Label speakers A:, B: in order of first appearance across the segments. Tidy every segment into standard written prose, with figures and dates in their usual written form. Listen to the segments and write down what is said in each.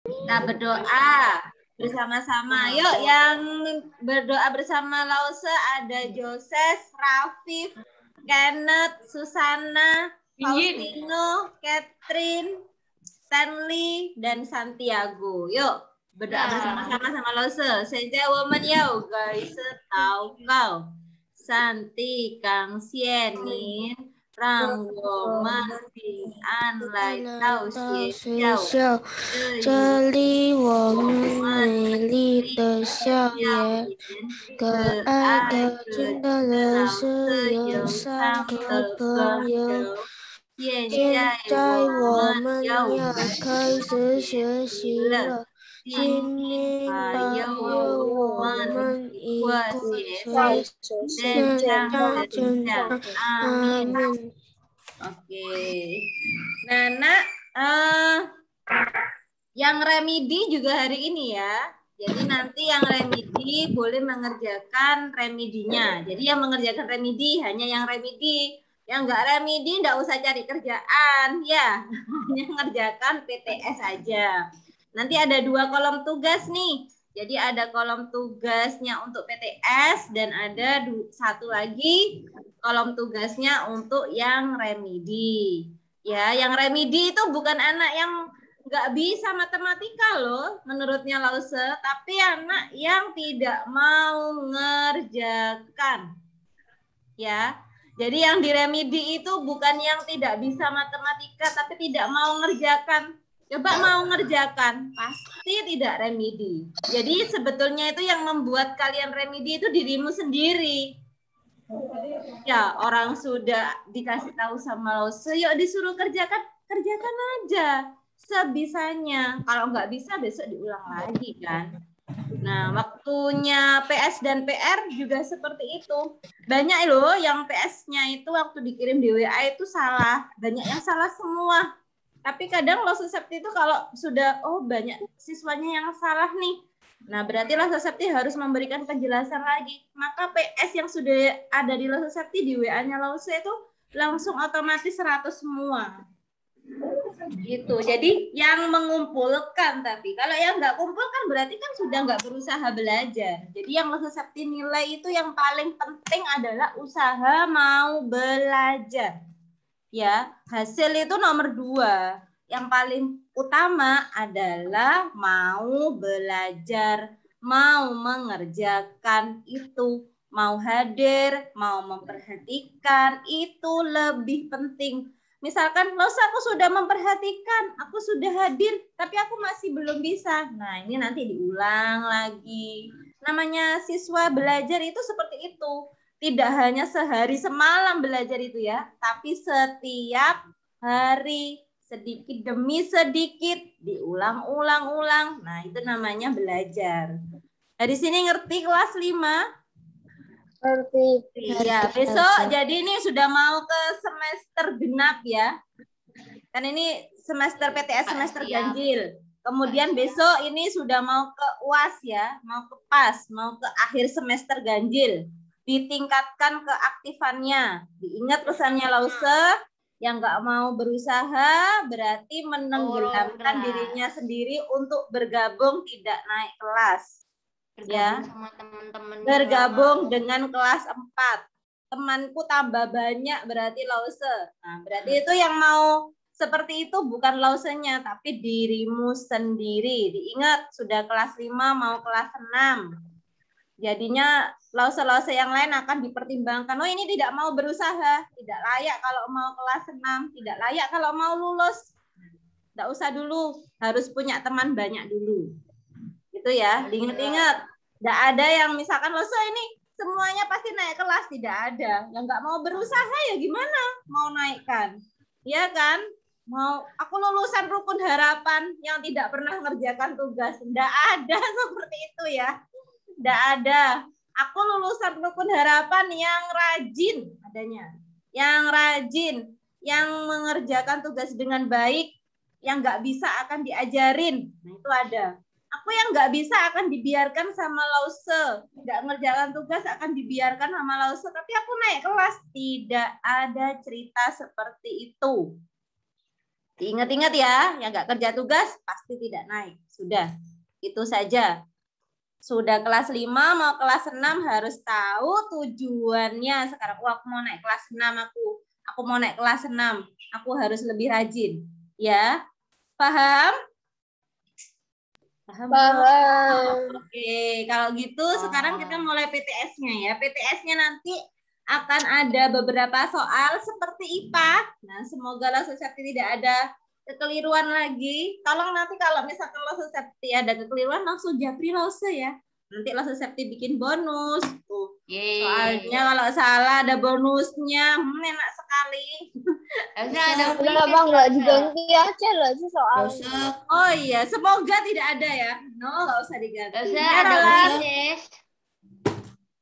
A: Kita berdoa bersama-sama. Yuk, yang berdoa bersama Lause ada Joses, Rafif, Kenneth, Susana, Faustino, Catherine, Stanley, dan Santiago. Yuk, berdoa bersama-sama sama Lause. Senja woman yau, guys, tahu kau. Santi Kang Sienin, Rang woman平安来到学校，
B: 这里我们美丽的校园，可爱可亲的老师有3个朋友。现在我们要开始学习了，请您保佑我们一块健康成长。Amin.
A: Oke. Nana, yang remedi juga hari ini ya. Jadi nanti yang remedi boleh mengerjakan remedinya. Jadi yang mengerjakan remedi hanya yang remedi. Yang enggak remedi enggak usah cari kerjaan ya. Hanya ngerjakan PTS aja. Nanti ada 2 kolom tugas nih. Jadi ada kolom tugasnya untuk PTS dan ada 1 lagi kolom tugasnya untuk yang remedi. Ya, yang remedi itu bukan anak yang nggak bisa matematika loh, menurutnya Lause, tapi anak yang tidak mau ngerjakan. Ya, jadi yang diremedi itu bukan yang tidak bisa matematika, tapi tidak mau ngerjakan. Coba mau ngerjakan, pasti tidak remedi. Jadi sebetulnya itu yang membuat kalian remedi itu dirimu sendiri. Ya, orang sudah dikasih tahu sama Lause, yuk disuruh kerjakan, kerjakan aja sebisanya. Kalau nggak bisa besok diulang lagi kan. Nah, waktunya PS dan PR juga seperti itu. Banyak loh yang PS-nya itu waktu dikirim di WA itu salah. Banyak yang salah semua. Tapi kadang Lause Septi itu kalau sudah, oh banyak siswanya yang salah nih. Nah, berarti Lause Septi harus memberikan penjelasan lagi. Maka PS yang sudah ada di Lause Septi di WA-nya Lause itu langsung otomatis 100 semua. Gitu. Jadi yang mengumpulkan, tapi kalau yang nggak kumpul kan berarti kan sudah nggak berusaha belajar. Jadi yang Lause Septi nilai itu yang paling penting adalah usaha mau belajar. Ya, hasil itu nomor 2. Yang paling utama adalah mau belajar, mau mengerjakan itu, mau hadir, mau memperhatikan, itu lebih penting. Misalkan, Lause aku sudah memperhatikan, aku sudah hadir, tapi aku masih belum bisa. Nah, ini nanti diulang lagi. Namanya siswa belajar itu seperti itu. Tidak hanya sehari semalam belajar itu ya, tapi setiap hari sedikit demi sedikit diulang-ulang-ulang. Nah, itu namanya belajar. Dari sini ngerti kelas 5?
B: Ngerti.
A: Iya, besok jadi ini sudah mau ke semester genap ya. Kan ini semester PTS semester ganjil. Kemudian besok ini sudah mau ke UAS ya, mau ke PAS, mau ke akhir semester ganjil. Ditingkatkan keaktifannya. Diingat pesannya Lause, yang nggak mau berusaha berarti menenggelamkan dirinya sendiri untuk bergabung tidak naik kelas. Ya,
C: sama teman-teman.
A: bergabung dengan kelas 4. Temanku tambah banyak berarti Lause. Nah, berarti itu yang mau seperti itu bukan Lausenya, tapi dirimu sendiri. Diingat, sudah kelas 5 mau kelas 6. Jadinya Lause-Lause yang lain akan dipertimbangkan. Oh, ini tidak mau berusaha, tidak layak kalau mau kelas 6, tidak layak kalau mau lulus. Tidak usah dulu, harus punya teman banyak dulu. Itu ya, diingat-ingat. Tidak ada yang misalkan Lause ini semuanya pasti naik kelas, tidak ada. Yang nggak mau berusaha ya gimana mau naikkan? Ya kan? Mau aku lulusan rukun harapan yang tidak pernah mengerjakan tugas. Tidak ada seperti itu ya. Tidak ada. Aku lulusan rukun harapan yang rajin adanya. Yang rajin, yang mengerjakan tugas dengan baik, yang nggak bisa akan diajarin. Nah, itu ada. Aku yang nggak bisa akan dibiarkan sama Lause. Nggak mengerjakan tugas akan dibiarkan sama Lause. Tapi aku naik kelas. Tidak ada cerita seperti itu. Diingat-ingat ya, yang nggak kerja tugas pasti tidak naik. Sudah, itu saja. Sudah kelas 5 mau kelas 6 harus tahu tujuannya. Sekarang aku mau naik kelas 6 aku mau naik kelas 6. Aku harus lebih rajin. Ya. Paham? Paham? Oke, kalau gitu sekarang kita mulai PTS-nya ya. PTS-nya nanti akan ada beberapa soal seperti IPA. Nah, semoga Lasso Septi tidak ada kekeliruan lagi. Tolong nanti kalau misalkan Lasso Septi ada kekeliruan langsung japri Lasso ya. Nanti Lasso Septi bikin bonus. Tuh. Soalnya kalau salah ada bonusnya. Enak sekali.
C: Ada bang nggak diganti aja loh sih soalnya.
A: Oh iya, semoga tidak ada ya. No, nggak usah diganti. Ya,
C: Ada
A: Roland.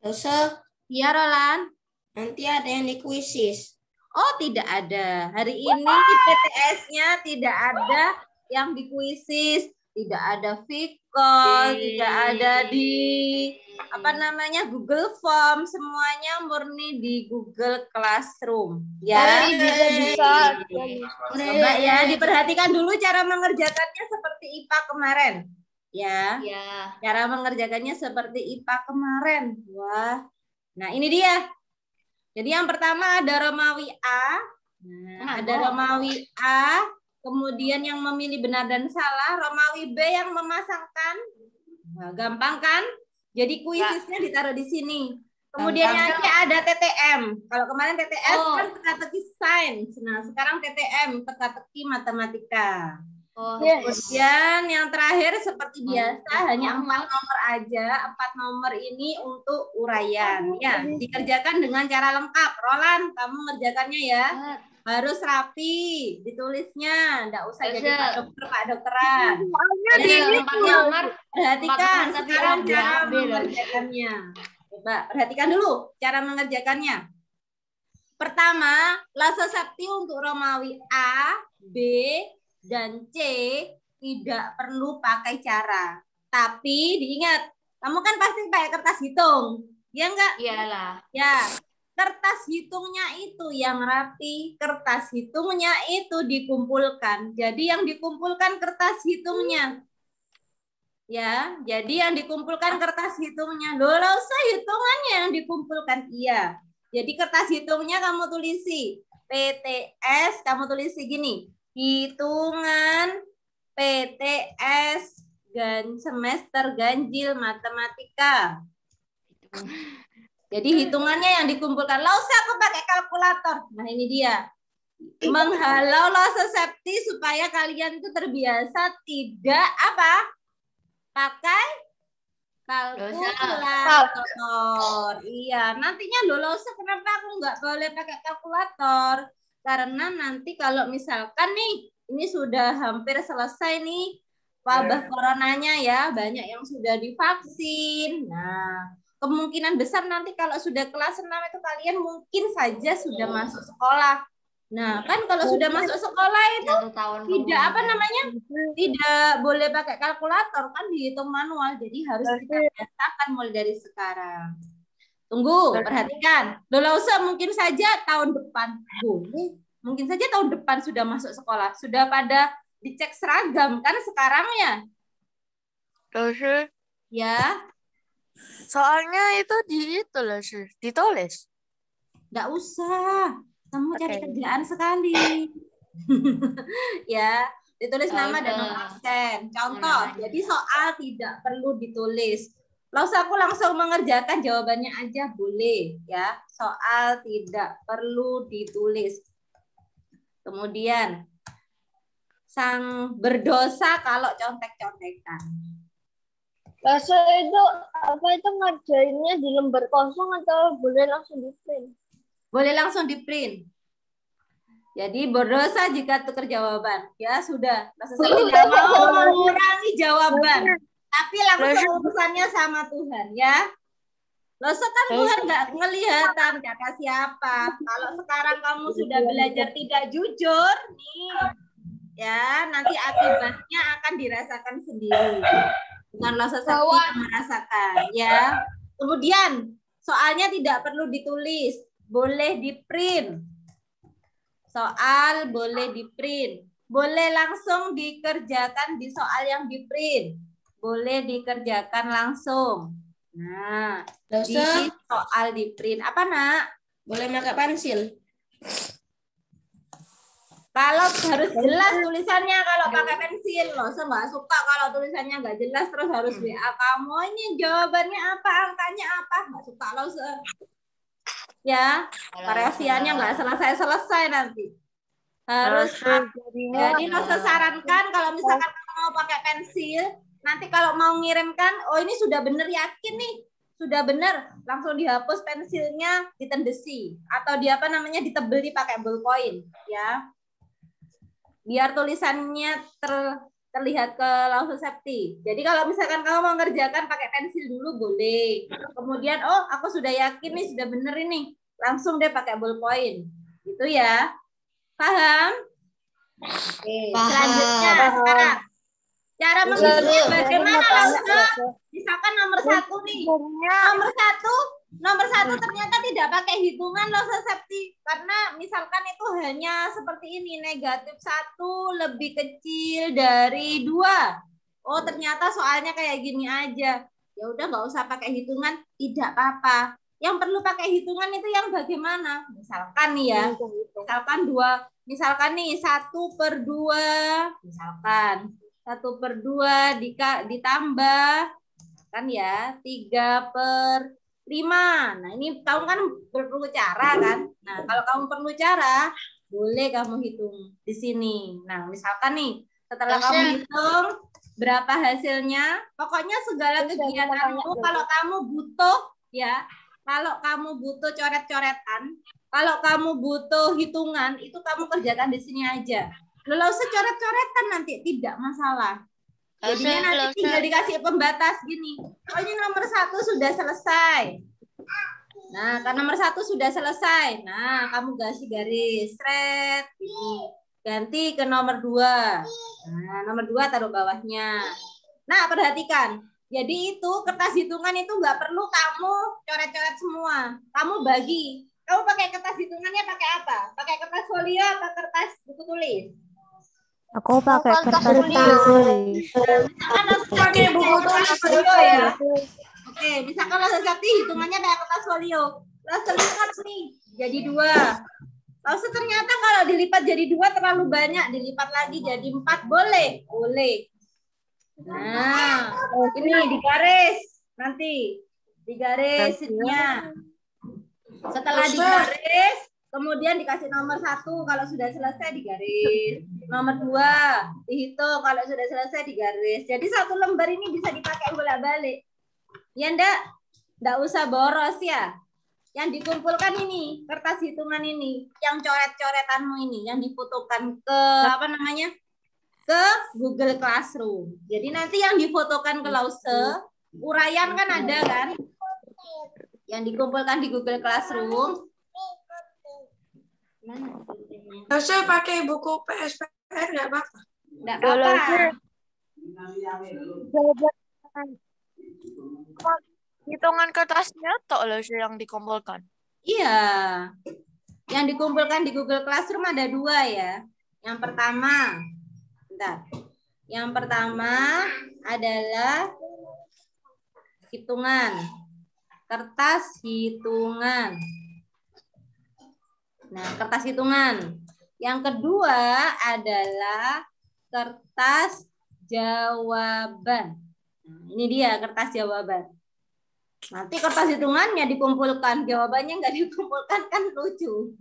B: Dosa,
A: Iya, Roland.
B: nanti ada yang di kuisis.
A: Oh, tidak ada. Hari ini PTS-nya tidak ada yang di kuisis, tidak ada Vicol, tidak ada di Google Form, semuanya murni di Google Classroom. Ya.
C: Bisa.
A: Coba ya, diperhatikan dulu cara mengerjakannya seperti IPA kemarin. Ya. Cara mengerjakannya seperti IPA kemarin. Wah. Nah, ini dia. Jadi yang pertama ada Romawi A. Nah, ada Romawi A. Kemudian yang memilih benar dan salah. Romawi B yang memasangkan. Nah, gampang kan? Jadi kuisisnya ditaruh di sini. Kemudian nanti ada TTM. Kalau kemarin TTS kan teka-teki sains. Nah, sekarang TTM, teka-teki matematika. Kemudian yang terakhir seperti biasa hanya 4 nomor aja. 4 nomor ini untuk uraian. Ya, dikerjakan dengan cara lengkap. Roland, kamu ngerjakannya ya. Harus rapi ditulisnya. Enggak usah jadi Pak Dokteran. Perhatikan sekarang cara mengerjakannya. Coba perhatikan dulu cara mengerjakannya. Pertama, Lasso Septi untuk Romawi A, B, dan C tidak perlu pakai cara. Tapi diingat, kamu kan pasti pakai kertas hitung. Ya enggak?
C: Iyalah.
A: Ya, kertas hitungnya itu yang rapi, kertas hitungnya itu dikumpulkan. Jadi yang dikumpulkan kertas hitungnya. Ya, jadi yang dikumpulkan kertas hitungnya. Loh, usah hitungannya yang dikumpulkan. Iya. Jadi kertas hitungnya kamu tulisi. PTS kamu tulisi gini. Hitungan PTS semester ganjil matematika. Jadi hitungannya yang dikumpulkan. Lah usah aku pakai kalkulator. Nah ini dia. Menghalau Lasso Septi supaya kalian itu terbiasa tidak pakai kalkulator. Iya, nantinya Lasso kenapa aku nggak boleh pakai kalkulator? Karena nanti kalau misalkan nih, ini sudah hampir selesai nih wabah coronanya ya, banyak yang sudah divaksin. Nah, kemungkinan besar nanti kalau sudah kelas 6 itu kalian mungkin saja sudah masuk sekolah. Nah, kan kalau sudah masuk sekolah itu tidak tidak boleh pakai kalkulator, kan dihitung manual. Jadi harus kita biasakan mulai dari sekarang. Tunggu, perhatikan. Lasso mungkin saja tahun depan boleh. Mungkin saja tahun depan sudah masuk sekolah. Sudah pada dicek seragam kan sekarang ya?
B: Lasso.
A: Ya.
B: Soalnya itu ditulis.
A: Nggak usah. Kamu cari kerjaan sekali. Ya, ditulis nama dan nomor absen. Contoh, jadi soal tidak perlu ditulis. Aku langsung mengerjakan jawabannya aja boleh ya. Soal tidak perlu ditulis. Kemudian sang berdosa kalau contek-contekan.
C: Lasso itu ngerjainnya di lembar kosong atau boleh langsung di print?
A: Boleh langsung di print. Jadi berdosa jika tukar jawaban. Ya sudah. Lasso tidak mau mengurangi jawaban. Tapi langsung urusannya sama Tuhan ya. Lasso kan Tuhan nggak ngelihatan kata siapa. Kalau sekarang kamu sudah belajar tidak jujur nih, ya nanti akibatnya akan dirasakan sendiri. Bukan Lasso Septi yang merasakan ya. Kemudian soalnya tidak perlu ditulis, boleh di print. Soal boleh di print. boleh langsung dikerjakan di soal yang di print. Boleh dikerjakan langsung. Nah, di soal di print. Apa, Nak?
B: Boleh pakai pensil.
A: Kalau harus jelas tulisannya kalau pakai pensil. Loh, saya nggak suka kalau tulisannya nggak jelas terus harus WA kamu. Ini jawabannya apa, angkanya apa. Nggak suka loh. Ya, variasiannya nggak selesai-selesai nanti. Harus jadi Lose sarankan kalau misalkan kamu mau pakai pensil, nanti kalau mau ngirimkan, oh ini sudah bener yakin nih, sudah bener, langsung dihapus pensilnya, ditendesi atau di apa namanya ditebeli pakai ballpoint, ya. Biar tulisannya terlihat ke Lause Septi. Jadi kalau misalkan kamu mau ngerjakan pakai pensil dulu boleh. Kemudian oh aku sudah yakin nih sudah bener ini, langsung deh pakai ballpoint, gitu ya. Paham? Oke, selanjutnya sekarang cara menghitung bagaimana Lause? Misalkan nomor 1 nih. Nomor satu ternyata tidak pakai hitungan Lause Septi. Karena misalkan itu hanya seperti ini, negatif 1 lebih kecil dari 2. Oh, ternyata soalnya kayak gini aja. Ya udah nggak usah pakai hitungan, tidak apa-apa. Yang perlu pakai hitungan itu yang bagaimana? Misalkan nih ya, misalkan nih 1/2, misalkan 1/2 ditambah kan ya 3/5. Nah ini kamu kan perlu cara kan. Nah kalau kamu perlu cara, boleh kamu hitung di sini. Nah misalkan nih setelah kamu hitung berapa hasilnya, pokoknya segala kegiatanmu kalau kamu butuh ya. Kalau kamu butuh coret-coretan, kalau kamu butuh hitungan, itu kamu kerjakan di sini aja. Kalau secoret-coretan nanti tidak masalah. Jadinya nanti tinggal dikasih pembatas gini. Oh ini nomor 1 sudah selesai. Nah, karena nomor 1 sudah selesai. Nah, kamu kasih garis. Sret. Ganti ke nomor 2. Nah, nomor 2 taruh bawahnya. Nah, perhatikan. Jadi itu kertas hitungan itu nggak perlu kamu coret-coret semua. Kamu bagi. Kamu pakai kertas hitungannya pakai apa? Pakai kertas folio atau kertas buku tulis?
B: Aku pakai kertas tulis.
A: Misalkan pakai buku tulis folio ya. Oke, misalkan Lause Septi hitungannya pakai kertas folio. Lause lipat nih jadi 2. Lause ternyata kalau dilipat jadi 2 terlalu banyak, dilipat lagi jadi 4 boleh? Boleh. Nah, ini digaris nanti digarisnya. Setelah digaris, kemudian dikasih nomor 1 kalau sudah selesai digaris. Nomor 2 dihitung kalau sudah selesai digaris. Jadi 1 lembar ini bisa dipakai bolak-balik. Ya ndak usah boros ya. Yang dikumpulkan ini kertas hitungan ini, yang coret-coretanmu ini, yang difotokan ke apa namanya? Ke Google Classroom. Jadi nanti yang difotokan ke Lause, uraian kan ada kan? Yang dikumpulkan di Google Classroom.
B: Lause pakai buku PSPR nggak apa-apa?
A: Nggak apa-apa.
D: Hitungan kertasnya toh Lause yang dikumpulkan.
A: Iya. Yang dikumpulkan di Google Classroom ada 2 ya. Yang pertama Yang pertama adalah hitungan. Kertas hitungan. Nah, kertas hitungan. Yang kedua adalah kertas jawaban. Nah, ini dia kertas jawaban. Nanti kertas hitungannya dikumpulkan, jawabannya nggak dikumpulkan kan lucu.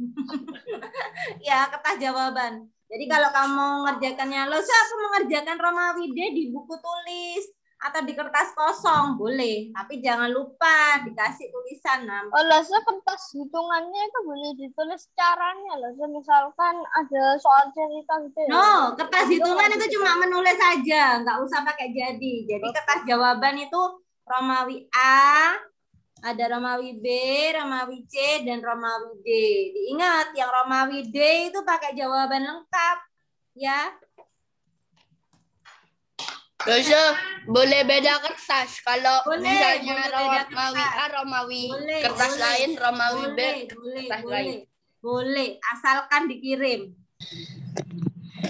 A: Ya, kertas jawaban. Jadi kalau kamu mengerjakannya, Lause aku mengerjakan Romawi D di buku tulis atau di kertas kosong, boleh. Tapi jangan lupa dikasih tulisan.
C: Oh, Lause kertas hitungannya itu boleh ditulis caranya, Lause. Misalkan ada soal cerita gitu ya.
A: No, kertas hitungan itu cuma menulis saja, nggak usah pakai jadi. Jadi kertas jawaban itu Romawi A, ada Romawi B, Romawi C, dan Romawi D. Diingat, yang Romawi D itu pakai jawaban lengkap. Ya.
D: Lause boleh beda kertas. Kalau
A: Boleh,
D: misalnya
A: boleh beda
D: Romawi
A: kertas.
D: A, Romawi
A: Boleh,
D: kertas
A: boleh.
D: lain, Romawi B
A: Boleh,
D: kertas lain.
A: boleh. Boleh, asalkan dikirim.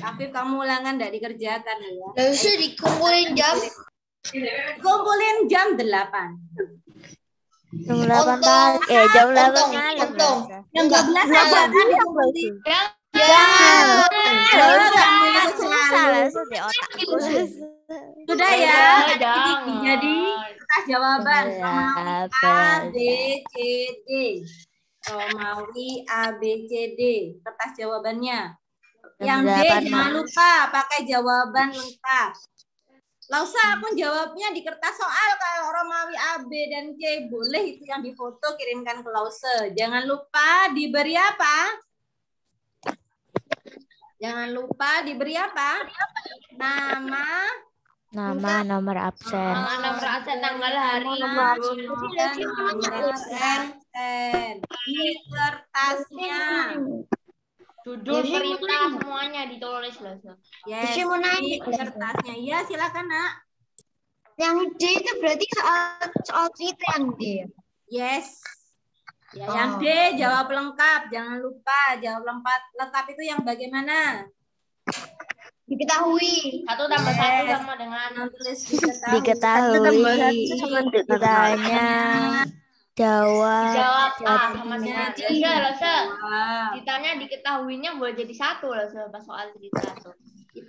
A: Afif, kamu ulangan enggak dikerjakan ya?
B: Lalu dikumpulin jam.
A: Kumpulin jam 8.
D: Jam 8 pagi. Jam 8 malam.
B: Untung.
A: Jam 12 aja kan dikumpulin.
B: Jangan.
D: Salah di otakku.
A: Sudah ya.
C: Jangan.
A: Jadi kertas jawaban Romawi A, B, C, D. Romawi A, B, C, D. Kertas jawabannya. Yang D jangan lupa pakai jawaban lengkap. Lausa, aku jawabnya di kertas soal kalau Romawi A, B, dan C. Boleh itu yang difoto kirimkan ke Lause. Jangan lupa diberi apa? Jangan lupa diberi apa? Nama,
D: Nomor absen.
C: Nomor absen, tanggal hari.
A: nomor absen di kertasnya.
C: Judul perintah semuanya ditulis loh.
A: Yes, di kertasnya. Iya, silakan nak.
B: Yang D itu berarti soal cerita yang D.
A: Yes. Ya, yang D jawab lengkap. Jangan lupa jawab lengkap itu yang bagaimana?
B: Diketahui.
C: 1 tambah 1 sama dengan
A: Tulis
D: Diketahui. Ditanya. Jawab.
C: sama dengan. Losa. Ditanya diketahuinya boleh jadi 1 loh pas soal cerita tuh.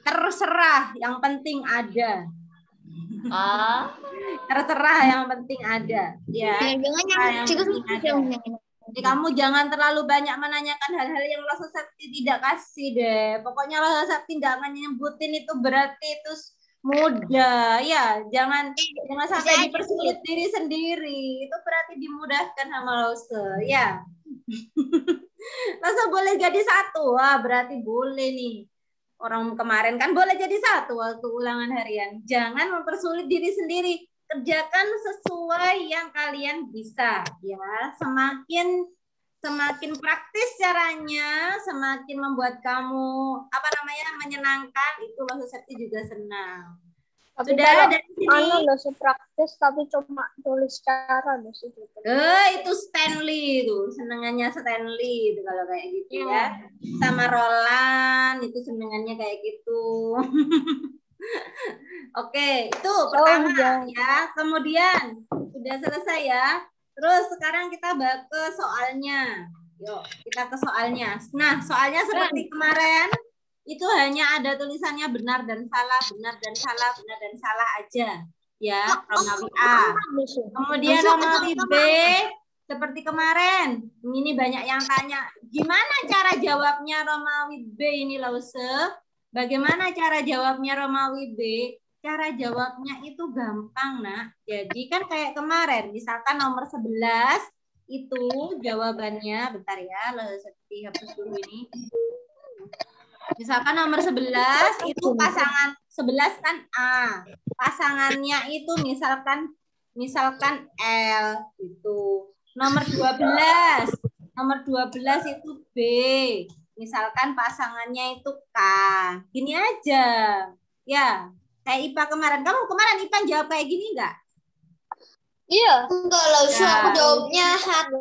A: Terserah, yang penting ada. Terserah, yang penting ada. Ya. Jadi kamu jangan terlalu banyak menanyakan hal-hal yang Losa Sakti tidak kasih deh. Pokoknya Losa Sakti tidak akan nyebutin itu berarti itu mudah. Ya, jangan sampai dipersulit diri sendiri. Itu berarti dimudahkan sama Losa. Ya. Losa boleh jadi 1. Wah, berarti boleh nih. Orang kemarin kan boleh jadi 1 waktu ulangan harian. Jangan mempersulit diri sendiri. Kerjakan sesuai yang kalian bisa, ya. Semakin praktis caranya, semakin membuat kamu menyenangkan, itu Losa Sakti juga senang.
C: Tapi
A: Sudah dari sini.
C: Losa praktis tapi cuma tulis cara Losa.
A: Itu Stanley itu, senengannya Stanley itu kalau kayak gitu ya. Sama Roland itu senengannya kayak gitu. Oke, itu pertama ya. Kemudian sudah selesai ya. Terus sekarang kita balik ke soalnya. Yuk, kita ke soalnya. Nah, soalnya seperti kemarin itu hanya ada tulisannya benar dan salah, benar dan salah, benar dan salah aja. Ya, Romawi A. Kemudian Romawi B seperti kemarin. Ini banyak yang tanya, gimana cara jawabnya Romawi B ini Lause? Bagaimana cara jawabnya Romawi B? Cara jawabnya itu gampang, nak. Jadi kan kayak kemarin, misalkan nomor 11 itu jawabannya, bentar ya, seperti hapus dulu ini. Misalkan nomor 11 itu pasangan 11 kan A. Pasangannya itu misalkan L gitu. Nomor 12 itu B. Misalkan pasangannya itu K. Gini aja. Ya, kayak IPA kemarin. Kamu kemarin IPA jawab kayak gini enggak?
C: Iya.
B: Enggak lah, aku jawabnya 1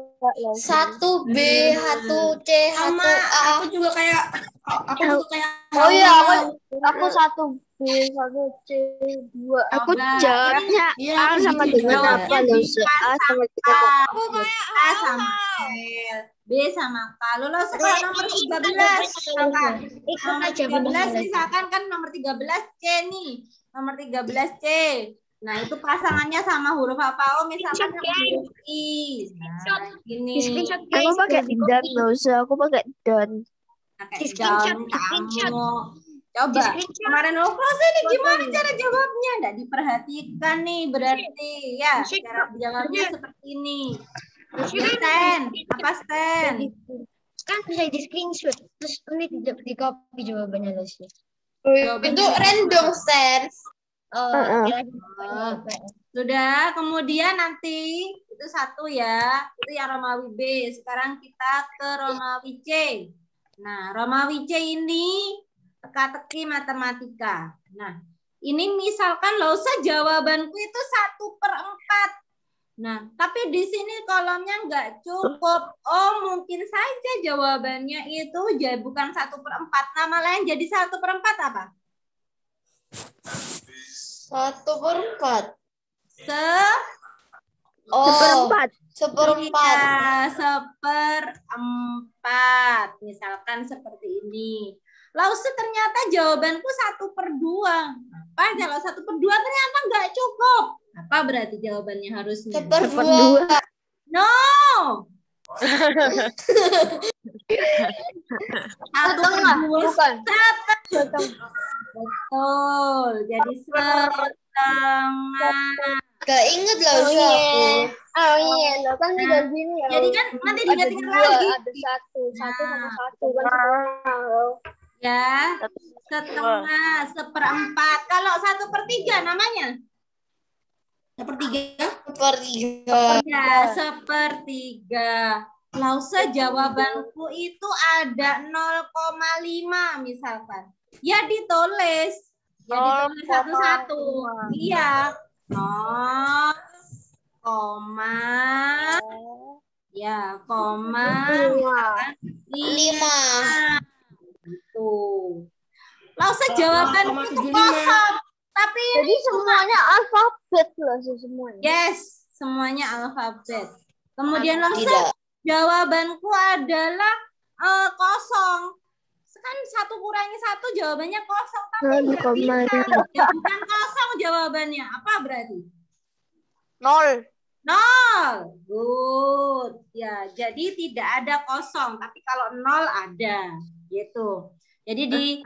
B: B, 1 C, 1 A. Aku juga kayak
C: Oh iya, aku 1 B, 1 C, 2.
D: Aku jawabnya A sama dengan apa loh? A sama dengan
A: A sama L, B sama K. Lalu sekarang nomor 13 misalkan. Nomor 13 misalkan kan nomor 13 C nih. Nomor 13 C. Nah, itu pasangannya sama huruf apa? Oh, misalkan sama huruf I. Nah, ini.
D: Aku pakai dan loh, aku pakai dan.
A: Pakai dan kamu. Coba. Kemarin Proses ini gimana cara jawabnya? Nggak diperhatikan nih berarti. Ya, cara jawabnya seperti ini. Stan, apa Stan?
B: Kan bisa di screenshot terus ini di copy jawabannya loh sih.
A: Itu
B: random sense.
A: Sudah, kemudian nanti itu 1 ya, itu yang Romawi B. Sekarang kita ke Romawi C. Nah, Romawi C ini teka-teki matematika. Nah, ini misalkan Lausa jawabanku itu 1/4. Nah, tapi di sini kolomnya nggak cukup. Oh, mungkin saja jawabannya itu bukan 1/4. Nama lain jadi 1/4 apa?
C: 1/4.
D: Seperempat.
A: Iya, 1/4. Misalkan seperti ini. Lause ternyata jawabanku 1/2. Apa? Kalau 1/2 ternyata nggak cukup. Apa berarti jawabannya harusnya?
C: 1/2.
A: No.
C: 1/2. Bukan.
A: Betul. Jadi 1/2.
C: Gak inget lah aku. Oh iya, lo kan udah gini ya.
A: Jadi kan nanti
C: ada
A: diingat-ingat
C: dua,
A: lagi.
C: ada satu sama satu kan setengah.
A: Ya, 1/2, 1/4. Kalau 1/3 namanya?
C: 1/3.
A: Ya, 1/3. Lause jawabanku itu ada 0,5 misalkan. Ya ditulis. Ya ditulis satu-satu. Iya. 0, ya, misalkan 5. Gitu. Lause jawabanku itu kosong. Tapi
C: Jadi semuanya alfabet loh semuanya.
A: yes, semuanya alfabet. Kemudian langsung jawabanku adalah kosong. Kan 1 kurangi 1 jawabannya kosong. Tapi nggak bisa. Ya, bukan kosong jawabannya. Apa berarti?
D: 0.
A: 0. Good. Ya, jadi tidak ada kosong. Tapi kalau 0 ada. Gitu. Jadi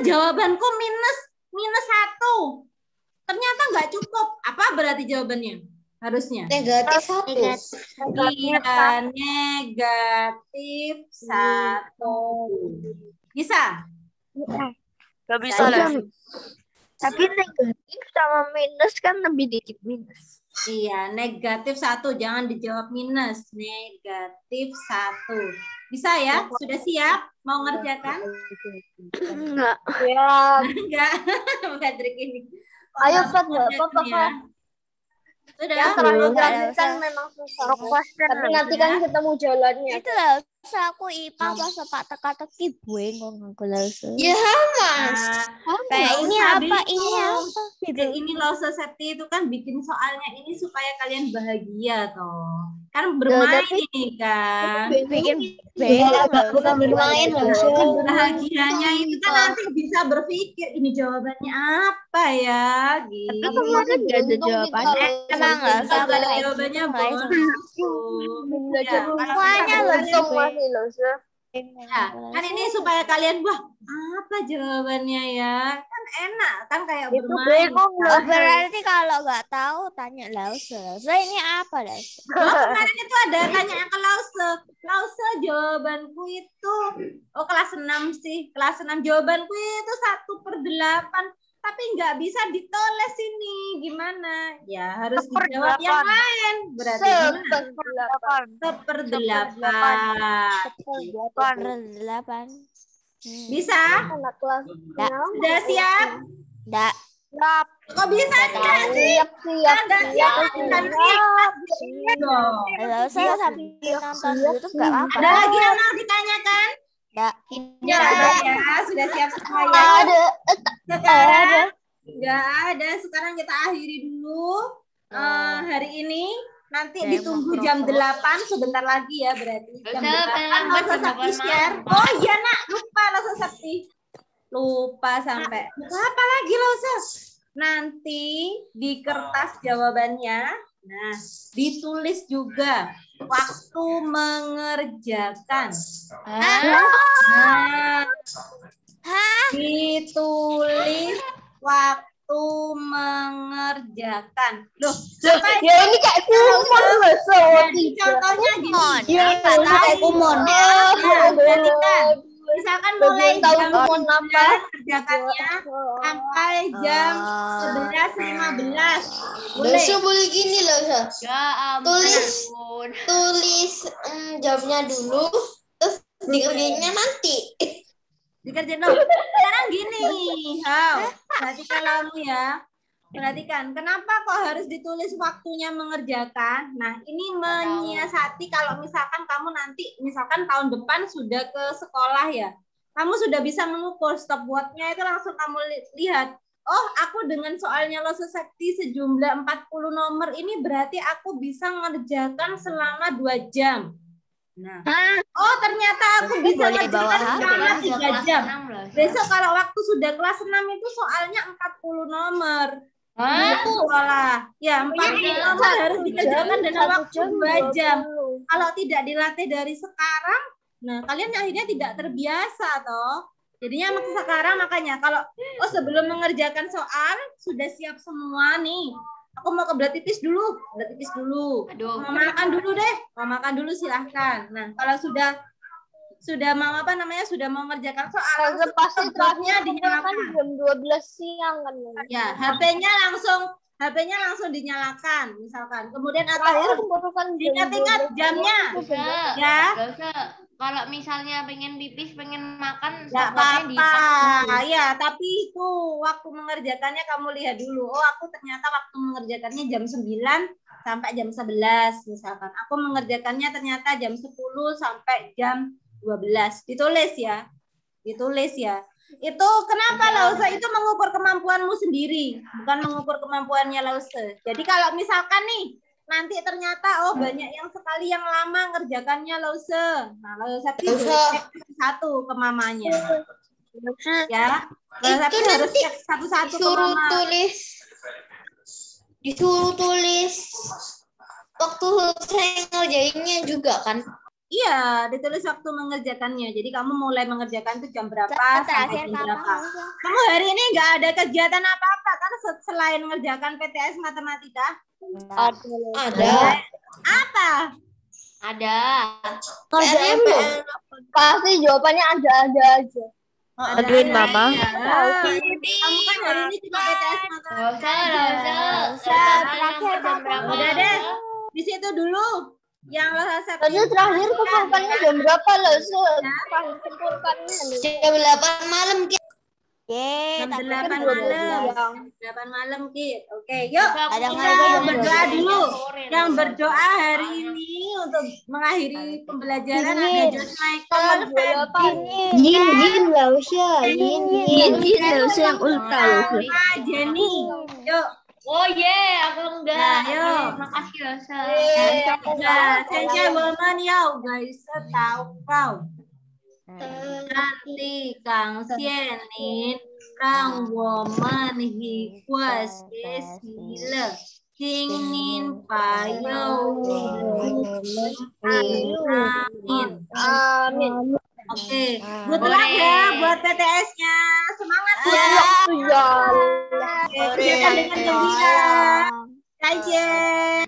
A: jawabanku minus 1. Ternyata nggak cukup. Apa berarti jawabannya? Harusnya.
C: Negatif 1.
A: Iya, negatif 1. Bisa?
D: Gak bisa lah. Tapi negatif sama minus kan lebih dikit minus.
A: Iya, negatif 1. Jangan dijawab minus. Negatif 1. Bisa ya? Sudah siap? Mau ngerjakan?
D: Enggak.
C: Ya,
A: Enggak. Patrick ini.
C: ayo Pat, nggak apa-apa
A: Ya.
C: Pat.
A: Sudah.
C: Ya kalau
D: Enggak,
C: grafik kan memang susah.
D: Question
C: Tapi nanti kan ketemu jalannya.
B: Itu lah, aku IPA pas sepak teka-teki bengong aku langsung.
C: Ya Mas.
B: Kayak ini
A: usah
B: apa,
A: bingung.
B: ini apa gitu.
A: Dan ini Lause Septi itu kan bikin soalnya ini supaya kalian bahagia toh. Kan bermain ini kan.
B: Bikin bengong.
C: Bukan bermain langsung.
A: Bahagianya itu kan nanti bisa berpikir ini jawabannya apa ya gitu.
B: Tapi kemarin gak ada jawabannya. Emang nggak usah
A: Kalau ada
B: kayak
A: jawabannya
B: gitu, Mas.
A: bohong. Ya,
B: Semuanya loh.
A: ya, kan ini supaya kalian wah apa jawabannya ya, kan enak kan kayak bermain.
B: Oh, berarti kalau nggak tahu tanya Lause. Lause ini apa Lause?
A: Loh, kemarin itu ada tanya ke Lause. Lause jawabanku itu kelas 6 sih. Kelas 6 jawabanku itu 1/8. Tapi nggak bisa ditulis ini. Gimana? Ya harus dijawab yang lain. Berarti gimana?
B: 8.
A: Bisa?
C: Anak kelas
A: Sudah siap?
B: Nggak.
A: Kok bisa enggak sih?
C: siap.
A: Enggak siap. Kan
B: Lause sampai nonton YouTube nggak apa-apa.
A: Ada lagi yang mau ditanyakan?
B: Nggak.
A: Ya, ya, sudah siap semua ya. Sekarang nggak ada. Sekarang kita akhiri dulu hari ini. Nanti ditunggu jam 8 sebentar lagi ya berarti. Jam 8 Lause Sakti share. Oh iya nak, lupa Lause Sakti. Lupa sampai. Lupa apa lagi Lause? Nanti di kertas jawabannya, nah ditulis juga waktu mengerjakan. Ditulis waktu mengerjakan. Loh,
C: Ya ini kayak kumon loh.
A: jadi contohnya gini.
C: Kayak kumon.
A: Misalkan mulai
C: tahu
A: jam
C: kumon
A: 9
C: apa?
A: kerjakannya sampai jam 11.15. Boleh.
C: Boleh gini loh, tulis jamnya dulu, terus dikerjainnya nanti.
A: Dikerjain dong. Sekarang gini, perhatikan kamu ya. Perhatikan, kenapa kok harus ditulis waktunya mengerjakan? Nah, ini menyiasati kalau misalkan kamu nanti, misalkan tahun depan sudah ke sekolah ya, kamu sudah bisa mengukur stopwatch-nya itu langsung kamu lihat. Oh, aku dengan soalnya Lose Sakti sejumlah 40 nomor ini berarti aku bisa mengerjakan selama 2 jam. Nah, oh ternyata aku bisa mengerjakan selama 3 jam. Besok kalau waktu sudah kelas 6 itu soalnya 40 nomor. Sekolah. Ya, 40 nomor harus dikerjakan dalam waktu 2 jam. Kalau tidak dilatih dari sekarang, nah kalian akhirnya tidak terbiasa toh. Jadinya sekarang makanya kalau sebelum mengerjakan soal sudah siap semua nih. Aku mau ke belah tipis dulu. Mau makan dulu deh. Mau makan dulu silahkan. Nah, kalau sudah mau sudah mau mengerjakan soal,
C: pasti terakhir
A: dinyalakan
C: jam 12 siang kan.
A: Ya, HP-nya langsung dinyalakan misalkan. Kemudian atau ingat jamnya. Ya.
E: Kalau misalnya pengen pipis, pengen makan,
A: nggak apa-apa. Ya, tapi itu waktu mengerjakannya kamu lihat dulu. Oh, aku ternyata waktu mengerjakannya jam 9 sampai jam 11 misalkan. Aku mengerjakannya ternyata jam 10 sampai jam 12. Ditulis ya. Itu kenapa Lause itu mengukur kemampuanmu sendiri, bukan mengukur kemampuannya Lause. Jadi kalau misalkan nih nanti ternyata banyak yang sekali yang lama ngerjakannya Lause. Nah, Lause satu ke mamanya. Ya. Lause harus cek satu-satu ke mama.
B: Disuruh tulis waktu saya ngerjainnya juga kan?
A: Iya, ditulis waktu mengerjakannya. Jadi kamu mulai mengerjakan itu jam berapa sampai jam berapa. Kamu hari ini nggak ada kegiatan apa-apa kan selain mengerjakan PTS matematika?
B: Ada.
A: Apa?
E: Ada.
C: Pasti jawabannya ada aja.
B: Aduin mama.
A: Kamu kan hari ini cuma PTS matematika. Udah deh, di situ dulu. Yang Lose
C: terakhir kumpulkannya jam berapa Lose? Jam
B: 8 malam Kit.
A: Jam 8 malam. 8 malam Kit. Oke, yuk kita berdoa dulu. Yang berdoa hari ini untuk mengakhiri pembelajaran ada Josh Michael,
C: Jin Lause.
B: Jin Lause yang ulta.
A: Jenny. Yuk.
E: Oh aku enggak.
A: Ayo.
E: Makasih Lause.
A: Senja woman yo guys, tahu kau. Nanti Kang Sienin Kang woman hikuas esile Singnin payo. Amin. Oke, good luck ya buat PTS-nya. Semangat ya. Kerjakan dengan gembira. Kaijen.